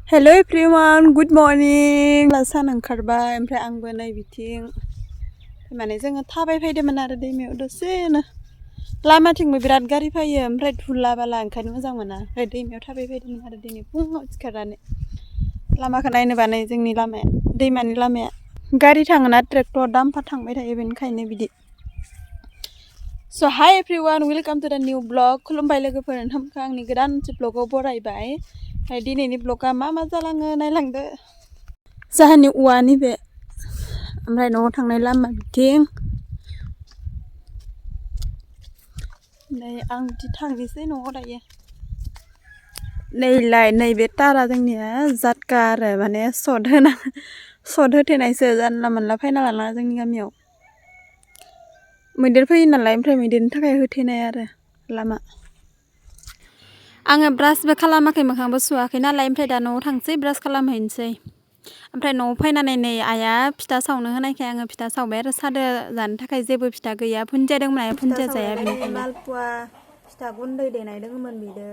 Hello everyone, good morning. सान ओंखारबाय ओमफ्राय आंबो नै बिथिं माने जोङो थाबाय फैदोंमोन आरो दैमायाव दसेनो लामाथिंबो बिराद गारि फैयो ओमफ्राय धुला बाला ओंखायनो मोजां मोना ओमफ्राय दैमायाव थाबाय फैदोंमोन आरो दिनै फुङाव सिखारनानै लामाखौ नायनो बानाय जोंनि लामाया दैमानि लामाया गारि थाङोना ट्रेक्टर डाम्पार थांबाय थायो बेनिखायनो बिदि So hi everyone, welcome to the new vlog. खुलुमबाय लोगोफोर नोंथांमोनखौ आंनि गोदान मोनसे vlogआव बरायबाय. ओमफ्राय दिनैनि vlogआ मा जालाङो नायलांदो. जाहानि औवानि बे ओमफ्राय न'आव थांनाय लामा बिथिं नै आं बिदि थांनोसै न'आव दायो. नैलाय नैबे तारा जोंनिया जातका आरो माने सट होथेनायसो जानला मोनला फैना लाना जोंनि गामियाव. मैदेर फैयो नालाय ओमफ्राय मैदेरनि थाखाय होथेनाय आरो लामा. आङो ब्रासबो खालामाखै मोखांबो सुवाखै नालाय ओमफ्राय दा न'आव थांसै ब्रास खालामहैनोसै. ओमफ्राय न'आव फैनानै नै आइया फिथा सावनो होनायखाय आङो फिथा सावबाय आरो सादो जानो थाखाय जेबो फिथा गैया भुन्दिया दंमोन आइया भुन्दिया जाया बेनिखायनो मालपुवा फिथा गुन्दै देनाय दङमोन बिदो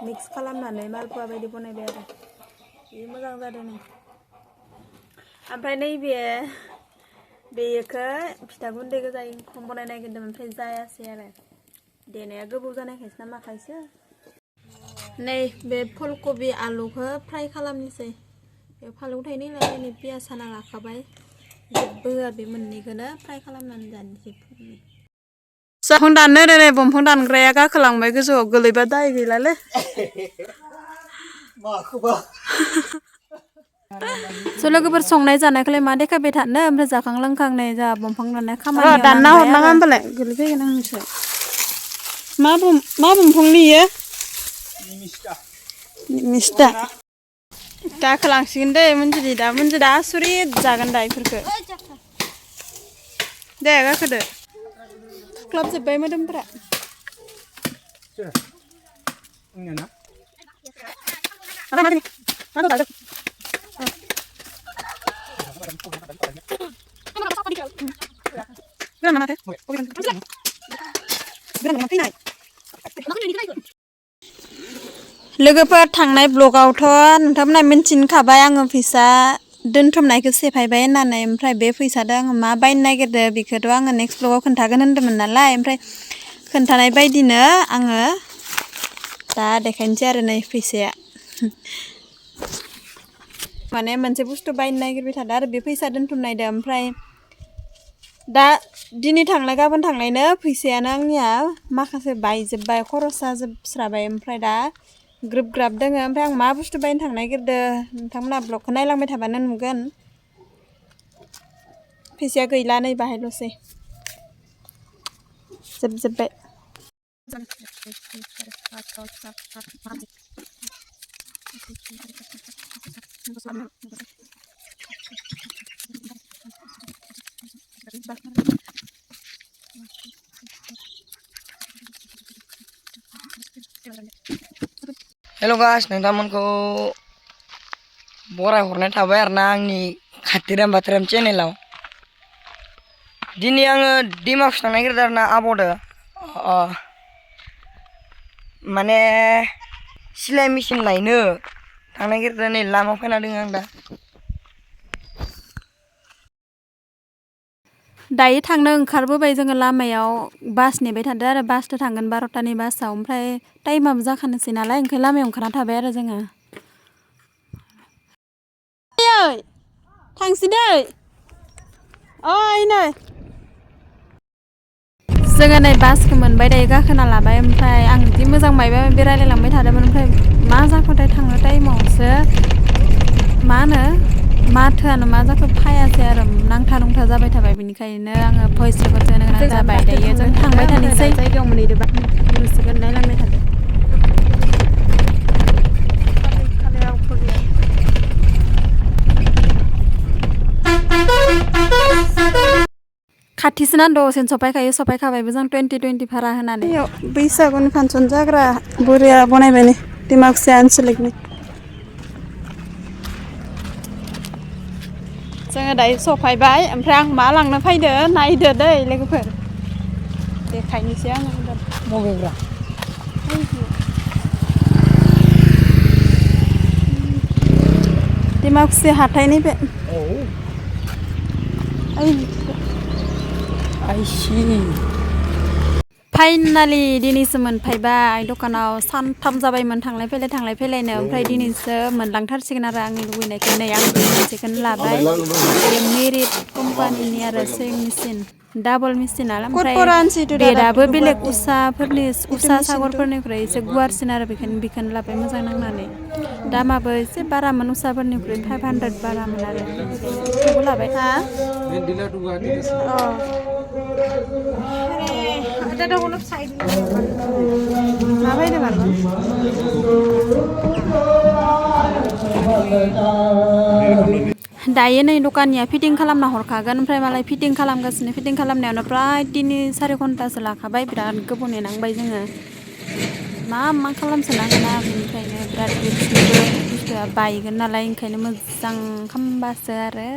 मिक्स खालामनानै मालपुवा बायदि बनायबाय आरो बे मोजां जादों नै. ओमफ्राय नैबे बेखौ फिथा गुन्दै गोजायै खम बनायनो नागिरदोंमोन ओमफ्राय जायासै आरो देनाया गोबाव जानायखायसो ना माखायसो. नै बे फुलकबि आलुखौ फ्राय खालामनोसै. बे फालौ थाइनै लानानै पियास हाना लाखाबाय जेबो होआ बे मोननैखौनो फ्राय खालामनानै जानोसै. दंफां दाननो नै दंफां दानग्राया गाखोलांबाय गोजौआव गोलैबा दाय गैलालै. स' लोगोफोर संनाय जानायखौलाय मा देखायबाय थानो ओमफ्राय जाखां लोंखां नै जोंहा दंफां दाननाय खामानियाव दानना हरनाङा होमबालाय गोलैफैगोन आंसो. मा दंफांनि इयो? मिस्टा गाखोलांसिगोन दे मोनजिदा आसुरित जागोन दा इफोरखो. दे गाखोदो थुख्लाबजोब्बाय मोदोमफ्रा. लोगोफोर थांनाय ब्लगावथ' नोंथांमोना मिन्थिखाबाय आङो फैसा दोनथुमनायखौ सेफायबाय होननानै ओमफ्राय बे फैसादो आङो मा बायनो नागिरदो बेखौथ' आङो नेक्स्ट ब्लगाव खोन्थागोन होन्दोंमोन नालाय ओमफ्राय खोन्थानाय बायदिनो आङो दा देखायनोसै आरो नै फैसाया माने मोनसे बुस्थु बायनो नागिरबाय थादों आरो बे फैसा दोनथुमनायदो ओमफ्राय दा दिनै थांनाय गाबोन थांनायनो फैसायानो आंनिया माखासे बायजोब्बाय खरसा जोबस्राबाय ओमफ्राय दा ग्रोब ग्राब दोङो ओमफ्राय आं मा बुस्थु बायनो थांनो नागिरदो नोंथांमोना ब्लगखौ नायलांबाय थाबानो नुगोन. फैसाया गैला नै बाहायल'सै जोबजोब्बाय. हेल' गाइस नोंथांमोनखौ बराय हरनाय थाबाय आरोना आंनि खाथिराम बाथ्राम चेनेलाव. दिनै आङो दैमायावसो थांनो नागिरदों आरोना आब'दो माने सिलाय मेचिन लायनो थांनो नागिरदों नै लामायाव फैना दङ आं दा. दायो थांनो ओंखारबोबाय जोङो लामायाव बास नेबाय थादों आरो बासजों थांगोन 12टानि बासाव ओमफ्राय टाइमाबो जाखानोसै नालाय ओंखायनो लामायाव ओंखारना थाबाय आरो जोङो. थांसै दै ओइ नै जोङो नै बासखौ मोनबाय दायो गाखोना लाबाय ओमफ्राय आं बिदि मोजां मायबा मायबि रायलायलांबाय थादोंमोन ओमफ्राय मा जाखोथाय थांनो टाइमावसो मा होनो माथोआनो मा जाखो फायासै आरो नांथा नुंथा जाबाय थाबाय बेनिखायनो आङो भइस रेकर्ड होनो गोनां जाबाय. दायो जों थांबाय थानोसै जायगायाव मोनहैदोंबा नुसिगोन नायलांबाय थादो. खाथिसोना दसेनो सफायखाबायबो जों 2020 भारा होनानै. बैसागुनि फांसन जाग्रा बुरिया बनायबाय नै डिमाकुसि आनसलिकनि. जोङो दायो सफायबाय ओमफ्राय आं मा लांनो फैदो नायदो दै लोगोफोर देखायनोसै आङो मबेब्रा दिमाकुसि हाथाइनिफ्राय फाइनालि दिनैसो मोनफैबाय दखानाव सानथाम जाबायमोन थांलाय फैलायनो ओमफ्राय दिनैसो मोनलांथारसिगोन आरो आंनि लुबैनायखौ नै आं मोनसेखौनो लाबाय बेयो मेरिट कम्पानिनि आरो सेविं मेचिन डाबल मेचिन आरो ओमफ्राय बेदाबो बेलेग उषा सागरफोरनिख्रुइ एसे गुवारसिन आरो बेखौनो लाबाय मोजां नांनानै दामाबो एसे बारामोन उषाफोरनिख्रुइ 500 बारामोन आरो थेवबो लाबाय दायो नै दखानिया फिटिं खालामना हरखागोन ओमफ्राय मालाय फिटिं खालामगासिनो फिटिं खालामनायावनो प्राय 3-4 घन्टासो लाखाबाय बिराद गोबाव नेनांबाय जोङो मा खालामसोनांगोना बेनिफ्रायनो बिराद रिक्सनिबो बुस्थुआ बायगोन नालाय ओंखायनो मोजां खालामबासो आरो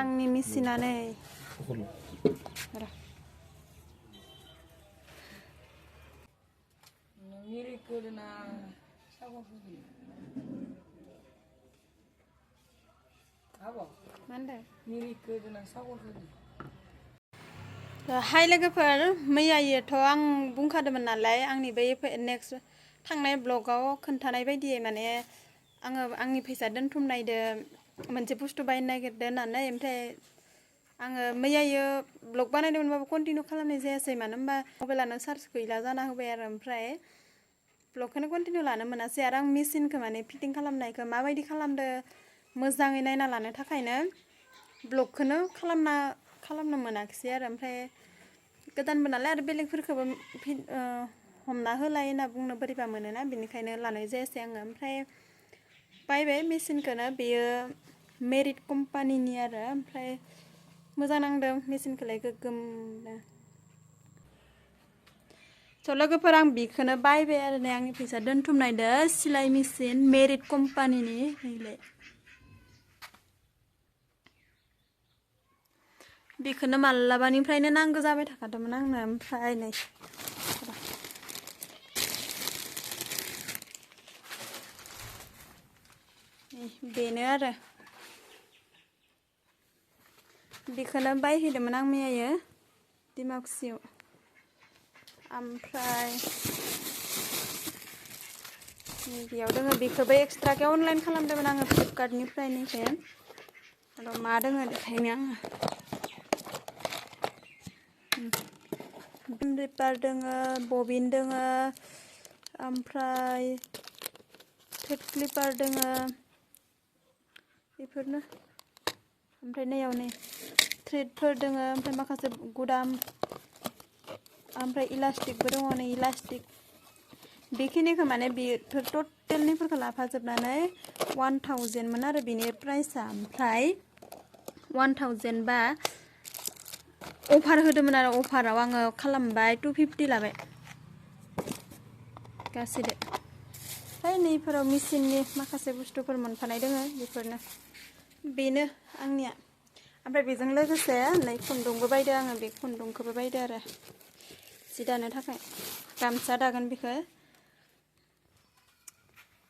आंनि मेचिना नै हाय लोगोफोर मैयायोथ' आं बुंखादोंमोन नालाय आंनि बै नेक्स्ट थांनाय ब्लगाव खोन्थानाय बायदियै माने आङो आंनि फैसा दोनथुमनायदो मोनसे बुस्थु बायनो नागिरदों होननानै ओमफ्राय आङो मैयायो ब्लग बानायदोंमोनबाबो कन्टिनिउ खालामनाय जायासै मानो होनबा मबाइलानो चार्ज गैला जाना होबाय आरो ओमफ्राय ब्लगखौनो कन्टिनिउ लानो मोनासै आरो आं मेचिनखौ माने फिटिं खालामनायखौ माबायदि खालामदो मोजाङै नायना लानो थाखायनो ब्लगखौनो खालामनो मोनाखिसै आरो ओमफ्राय गोदानबो नालाय आरो बेलेगफोरखौबो हमना होलाय होनना बुंनो बोरैबा मोनोना बेनिखायनो लानाय जायासै आङो ओमफ्राय बायबाय मेचिनखौनो बेयो मेरिट कम्पानिनि आरो ओमफ्राय मोजां नांदों मेचिनखौलाय गोगोमनो स' लोगोफोर आं बेखौनो बायबाय आरो नै आंनि फैसा दोनथुमनायदो सिलाय मेचिन मेरिट कम्पानिनि नैलाय बेखौनो मालाबानिफ्रायनो नांगौ जाबाय थाखादोंमोन आंनो ओमफ्राय नै बेनो आरो बेखौनो बायहैदोंमोन आं मैयायो दिमाकुसियाव ओमफ्राय बेयाव दोङो बेखौबो एक्सट्राके अनलाइन खालामदोंमोन आङो फ्लिपकार्टनिफ्रायनिफ्राय र' मा दोङो देखायनो आङो रिपार दोङो बबिन दोङो ओमफ्राय थ्रेड क्लिपार दोङो बेफोरनो ओमफ्राय नैयाव नै थ्रेडफोर दोङो ओमफ्राय माखासे गुदाम ओमफ्राय इलास्टिकबो दङ नै इलास्टिक बेखिनिखौ माने बेफोर टटेलनिफोरखौ लाफाजोबनानै 1000मोन आरो बेनि प्राइसआ ओमफ्राय 1000 बा अफार होदोंमोन आरो अफाराव आङो खालामबाय 250 लाबाय गासैदो ओमफ्राय नैफोराव मेचिननि माखासे बुस्थुफोर मोनफानाय दोङो बेफोरनो बेनो आंनिया ओमफ्राय बेजों लोगोसे नै खुन्दुंबो बायदो आङो बे खुन्दुंखौबो बायदो आरो जि दानो थाखाय गामसा दागोन बेखौ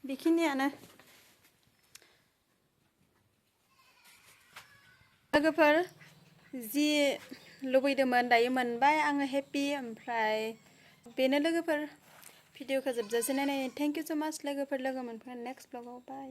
बेखिनियानो लोगोफोर जि लुबैदोंमोन दायो मोनबाय आङो हेपि ओमफ्राय बेनो लोगोफोर भिडिअखौ जोबजासे नायनायनि थेंक इउ स' माच लोगोफोर लोगो मोनफिनगोन नेक्स्ट ब्लगाव बाय